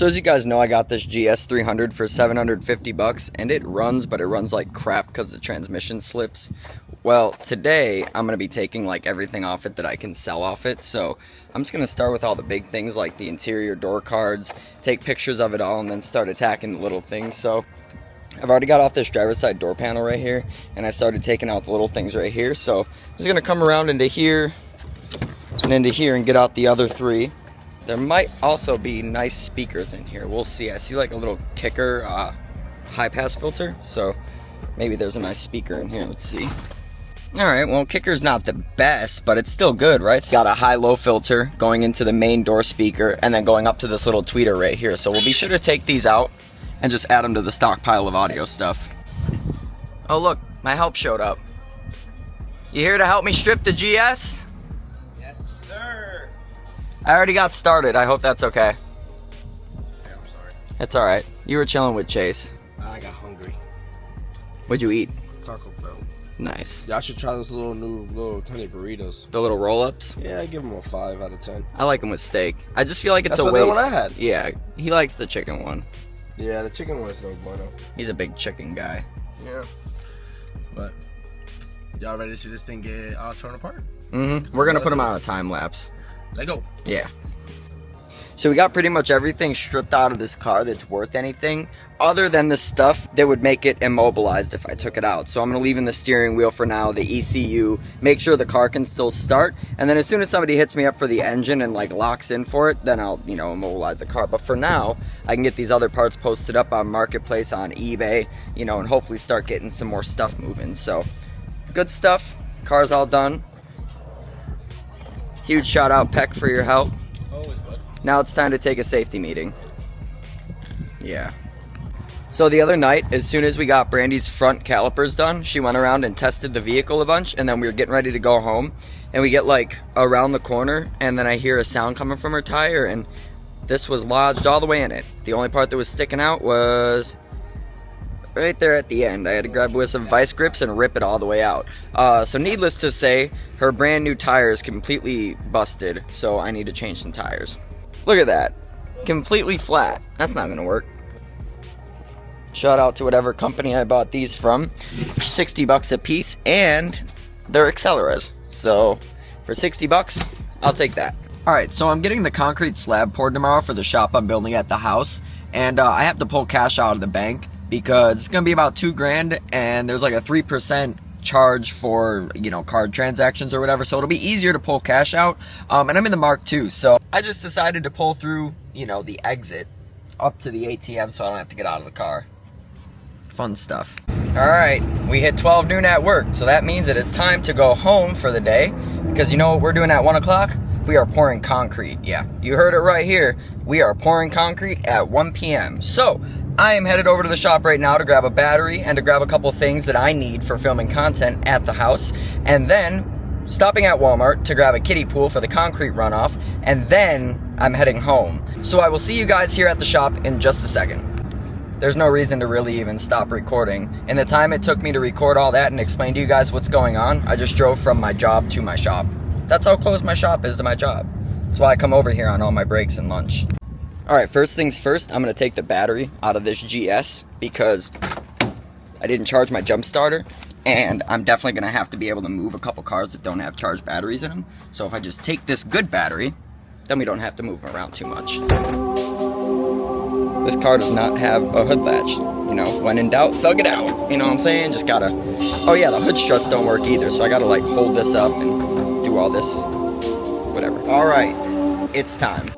So as you guys know, I got this GS 300 for 750 bucks, and it runs, but it runs like crap because the transmission slips. Well, today I'm going to be taking like everything off it that I can sell off it. So I'm just going to start with all the big things like the interior door cards, take pictures of it all, and then start attacking the little things. So I've already got off this driver's side door panel right here, and I started taking out the little things right here. So I'm just going to come around into here and into here and get out the other three. There might also be nice speakers in here. We'll see. I see like a little kicker high pass filter, so maybe there's a nice speaker in here. Let's see. Alright, well, kicker's not the best, but it's still good, right? It's got a high-low filter going into the main door speaker and then going up to this little tweeter right here. So we'll be sure to take these out and just add them to the stockpile of audio stuff. Oh look, my help showed up. You here to help me strip the GS? Yes, sir. I already got started. I hope that's okay. Yeah, I'm sorry. It's alright. You were chilling with Chase. I got hungry. What'd you eat? Taco Bell. Nice. Y'all should try those little tiny burritos. The little roll-ups? Yeah, I give them a 5 out of 10. I like them with steak. I just feel like it's That's a the waste. one I had. Yeah, he likes the chicken one. Yeah, the chicken one is no bueno. He's a big chicken guy. Yeah. But y'all ready to see this thing get torn apart? Mm-hmm. We're gonna put him on a time lapse. Let go. Yeah. So we got pretty much everything stripped out of this car that's worth anything, other than the stuff that would make it immobilized if I took it out. So I'm gonna leave in the steering wheel for now, the ECU, make sure the car can still start, and then as soon as somebody hits me up for the engine and like locks in for it, then I'll, you know, immobilize the car. But for now, I can get these other parts posted up on Marketplace, on eBay, you know, and hopefully start getting some more stuff moving. So good stuff. Car's all done. Huge shout out, Peck, for your help. Always, bud. Now it's time to take a safety meeting. Yeah. So the other night, as soon as we got Brandy's front calipers done, she went around and tested the vehicle a bunch, and then we were getting ready to go home, and we get like around the corner, and then I hear a sound coming from her tire, and this was lodged all the way in it. The only part that was sticking out was right there at the end. I had to grab with some vice grips and rip it all the way out. So needless to say, her brand new tire is completely busted, so I need to change some tires. Look at that. Completely flat. That's not gonna work. Shout out to whatever company I bought these from. 60 bucks a piece, and they're Acceleras. So for 60 bucks, I'll take that. Alright, so I'm getting the concrete slab poured tomorrow for the shop I'm building at the house, and I have to pull cash out of the bank because it's gonna be about $2,000, and there's like a 3% charge for, you know, card transactions or whatever, so it'll be easier to pull cash out. And I'm in the Mark II, so I just decided to pull through, you know, the exit up to the ATM so I don't have to get out of the car. Fun stuff. Alright, we hit 12 noon at work, so that means that it's time to go home for the day, because you know what we're doing at 1 o'clock? We are pouring concrete. Yeah, you heard it right here. We are pouring concrete at 1 p.m. So I am headed over to the shop right now to grab a battery and to grab a couple things that I need for filming content at the house, and then stopping at Walmart to grab a kiddie pool for the concrete runoff, and then I'm heading home. So I will see you guys here at the shop in just a second. There's no reason to really even stop recording. In the time it took me to record all that and explain to you guys what's going on, I just drove from my job to my shop. That's how close my shop is to my job. That's why I come over here on all my breaks and lunch. Alright, first things first, I'm going to take the battery out of this GS because I didn't charge my jump starter, and I'm definitely going to have to be able to move a couple cars that don't have charged batteries in them. So if I just take this good battery, then we don't have to move them around too much. This car does not have a hood latch. You know, when in doubt, thug it out. You know what I'm saying? Just gotta... Oh yeah, the hood struts don't work either, so I gotta like hold this up and do all this. Whatever. Alright, it's time.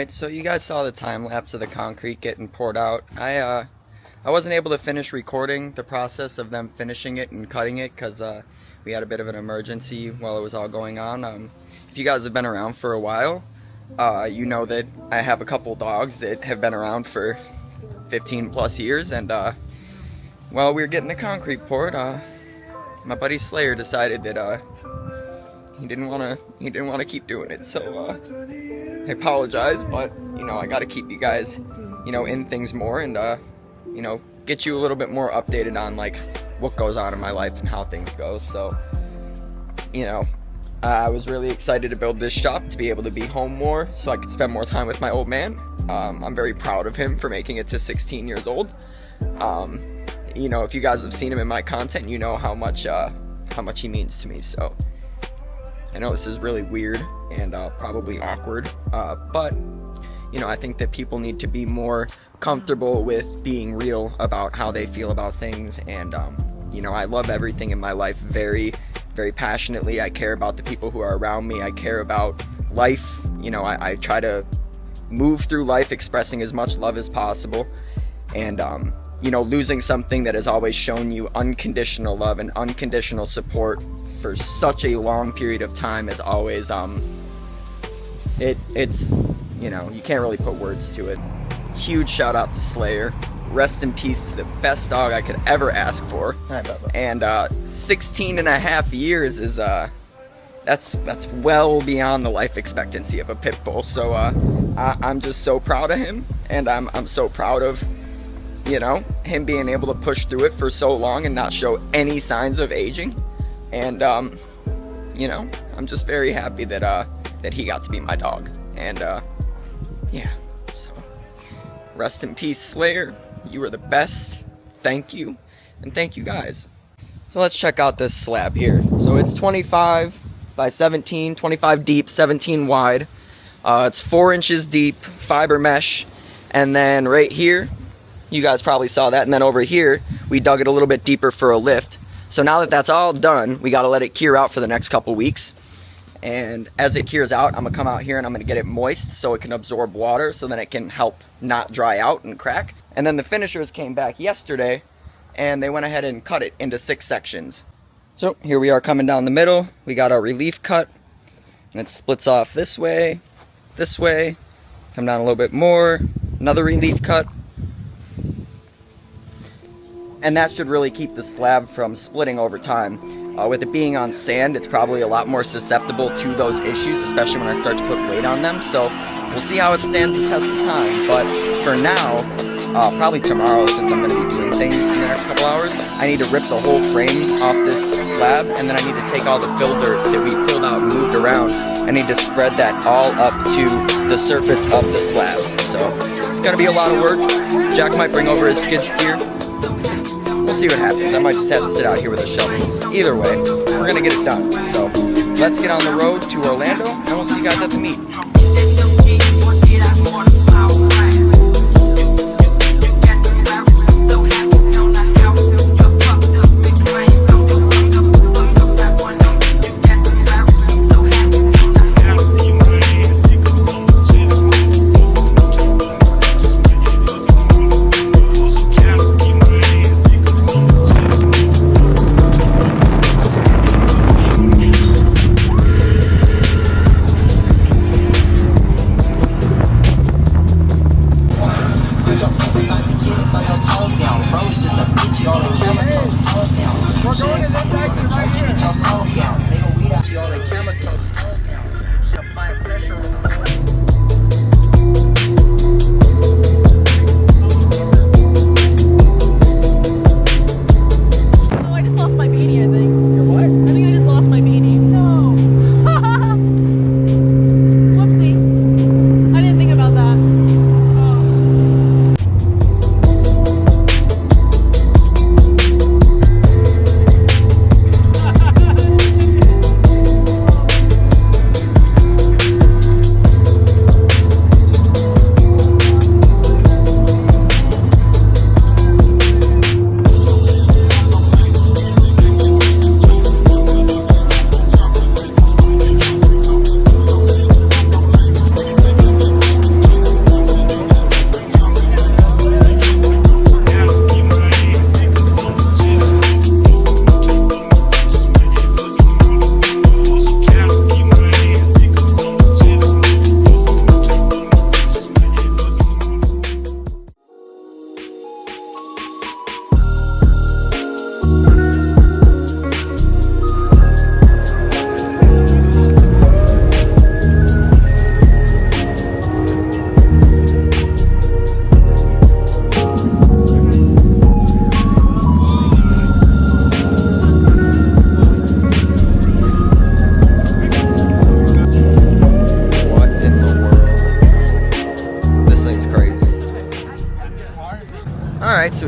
Alright, so you guys saw the time lapse of the concrete getting poured out. I wasn't able to finish recording the process of them finishing it and cutting it because we had a bit of an emergency while it was all going on. If you guys have been around for a while, you know that I have a couple dogs that have been around for 15 plus years, and while we were getting the concrete poured, my buddy Slayer decided that he didn't want to keep doing it. So I apologize, but you know, I got to keep you guys, you know, in things more, and you know, get you a little bit more updated on like what goes on in my life and how things go. So, you know, I was really excited to build this shop to be able to be home more so I could spend more time with my old man. I'm very proud of him for making it to 16 years old. You know, if you guys have seen him in my content, you know how much he means to me. So I know this is really weird and probably awkward, but you know, I think that people need to be more comfortable with being real about how they feel about things. And you know, I love everything in my life very, very passionately. I care about the people who are around me. I care about life. You know, I try to move through life expressing as much love as possible. And you know, losing something that has always shown you unconditional love and unconditional support for such a long period of time is always it's, you know, you can't really put words to it. Huge shout out to Slayer. Rest in peace to the best dog I could ever ask for. Hi, Bubba. And 16 and a half years is that's well beyond the life expectancy of a pit bull. So I'm just so proud of him, and I'm so proud of, you know, him being able to push through it for so long and not show any signs of aging. And you know, I'm just very happy that he got to be my dog. And yeah, so rest in peace, Slayer. You were the best. Thank you, and thank you guys. So let's check out this slab here. So it's 25 by 17, 25 deep, 17 wide. It's 4 inches deep, fiber mesh, and then right here, you guys probably saw that, and then over here, we dug it a little bit deeper for a lift. So now that that's all done, we gotta let it cure out for the next couple weeks. And as it cures out, I'm gonna come out here and I'm gonna get it moist so it can absorb water, so then it can help not dry out and crack. And then the finishers came back yesterday and they went ahead and cut it into 6 sections. So here we are coming down the middle. We got our relief cut, and it splits off this way, come down a little bit more, another relief cut. And that should really keep the slab from splitting over time. With it being on sand, it's probably a lot more susceptible to those issues, especially when I start to put weight on them. So we'll see how it stands the test of time. But for now, probably tomorrow, since I'm going to be doing things in the next couple hours, I need to rip the whole frame off this slab, and then I need to take all the fill dirt that we pulled out and moved around. I need to spread that all up to the surface of the slab. So it's going to be a lot of work. Jack might bring over his skid steer. We'll see what happens. I might just have to sit out here with a shovel. Either way, we're going to get it done. So let's get on the road to Orlando, and we'll see you guys at the meet.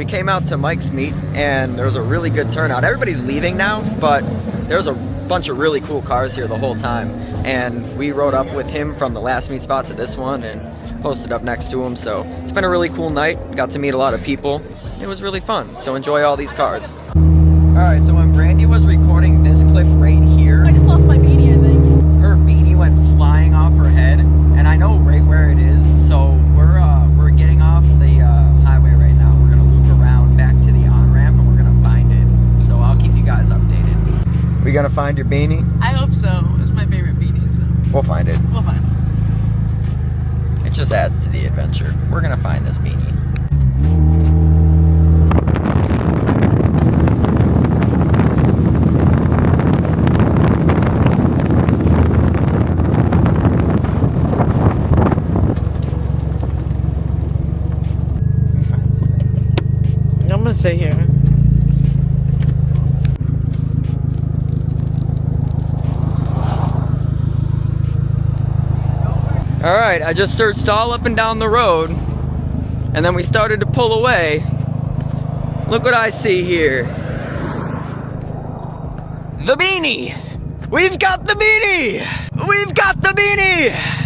came out to Mike's meet, and there was a really good turnout. Everybody's leaving now, but there's a bunch of really cool cars here the whole time. And we rode up with him from the last meet spot to this one and posted up next to him. So it's been a really cool night. Got to meet a lot of people. It was really fun. So enjoy all these cars. All right, so when Brandy was recording this clip right here, I just lost my beanie, I think. her beanie went flying off her head, and I know right where it is. So we're getting off the highway right now. We're gonna loop around back to the on-ramp, and we're gonna find it. So I'll keep you guys updated. We gonna find your beanie? I hope so. It's my favorite beanie, so We'll find it. we'll find it. It just adds to the adventure. We're gonna find this beanie. I'm gonna stay here. Alright, I just searched all up and down the road, and then we started to pull away. Look what I see here. The beanie! We've got the beanie! We've got the beanie!